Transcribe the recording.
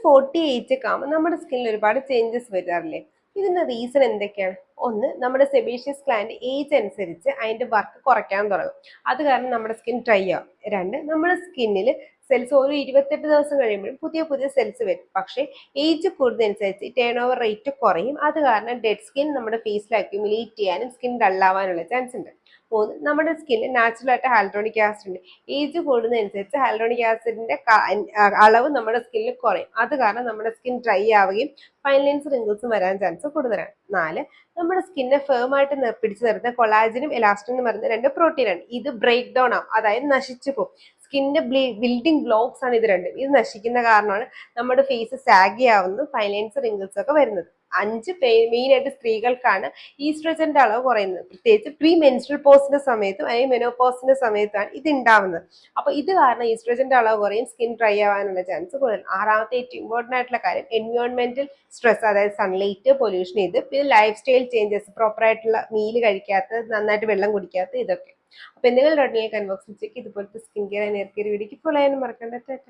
48 ഒക്കെ ആകുമ്പോൾ നമ്മുടെ സ്കിന്നിൽ ഒരുപാട് ചേഞ്ചസ് വരാറില്ലേ? ഇതിന്റെ റീസൺ എന്തൊക്കെയാണ്? ഒന്ന്, നമ്മുടെ സെബേഷ്യസ് ഗ്ലാൻഡ് ഏജ് അനുസരിച്ച് അതിന്റെ വർക്ക് കുറയ്ക്കാൻ തുടങ്ങും. അത് കാരണം നമ്മുടെ സ്കിൻ ഡ്രൈ ആവും. രണ്ട്, നമ്മുടെ സ്കിന്നിൽ സെൽസ് ഒരു 28 ദിവസം കഴിയുമ്പോഴും പുതിയ പുതിയ സെൽസ് വരും. പക്ഷേ ഏജ് കൂടുന്നതനുസരിച്ച് ടേൺ ഓവർ റേറ്റ് കുറയും. അത് കാരണം ഡെഡ് സ്കിൻ നമ്മുടെ ഫേസിൽ അക്യുമുലേറ്റ് ചെയ്യാനും സ്കിൻ ഡള്ളാവാനുള്ള ചാൻസ് ഉണ്ട്. മൂന്ന്, നമ്മുടെ സ്കിന്നിൽ നാച്ചുറൽ ആയിട്ട് ഹാൽട്രോണിക് ആസിഡ് ഉണ്ട്. ഏജ് കൂടുന്നതനുസരിച്ച് ഹാൽട്രോണിക് ആസിഡിന്റെ അളവ് നമ്മുടെ സ്കിന്നിൽ കുറയും. അത് കാരണം നമ്മുടെ സ്കിൻ ഡ്രൈ ആവുകയും ഫൈൻ ലൈൻസ് റിങ്കിൾസും വരാൻ ചാൻസ് കൂടുതലാണ്. നാല്, നമ്മുടെ സ്കിന്നെ ഫേം ആയിട്ട് പിടിച്ചു നിർത്തുന്ന കൊളാജനും എലാസ്റ്റിനും എന്ന് പറയുന്ന രണ്ട് പ്രോട്ടീനാണ്. ഇത് ബ്രേക്ക് ഡൗൺ ആവും, അതായത് നശിച്ചു പോകും. സ്കിന്നിന്റെ ബിൽഡിംഗ് ബ്ലോക്സ് ആണ് ഇത് രണ്ടും. ഇത് നശിക്കുന്ന കാരണമാണ് നമ്മുടെ ഫേസ് സാഗി ആവുന്നതും ഫൈൻ ലൈൻസ് റിങ്കിൾസ് ഒക്കെ വരുന്നത്. അഞ്ച്, മെയിൻ ആയിട്ട് സ്ത്രീകൾക്കാണ് ഈസ്ട്രജന്റെ അളവ് കുറയുന്നത്. പ്രത്യേകിച്ച് പ്രീ മെൻസ്ട്രൽ പോസിന്റെ സമയത്തും അല്ലെങ്കിൽ മെനോപോസിന്റെ സമയത്താണ് ഇത് ഉണ്ടാവുന്നത്. അപ്പൊ ഇത് കാരണം ഈസ്ട്രജന്റെ അളവ് കുറയും, സ്കിൻ ഡ്രൈ ആവാനുള്ള ചാൻസ് കൂടുതൽ. ആറാമത്തെ ഏറ്റവും ഇമ്പോർട്ടന്റ് ആയിട്ടുള്ള കാര്യം എൻവയോൺമെന്റൽ സ്ട്രെസ്, അതായത് സൺലൈറ്റ്, പൊല്യൂഷൻ, ഇത് പിന്നെ ലൈഫ് സ്റ്റൈൽ ചേഞ്ചസ്, പ്രോപ്പർ ആയിട്ടുള്ള മീല് കഴിക്കാത്തത്, നന്നായിട്ട് വെള്ളം കുടിക്കാത്തത്, ഇതൊക്കെ. അപ്പൊ എന്തെങ്കിലും ഡൗട്ട് കൺബോക്സിൽ ചെക്ക് ഇതുപോലത്തെ സ്കിൻ കെയർ വീഡിയോക്ക് ഫോളോ ചെയ്യാനും മറക്കണ്ട.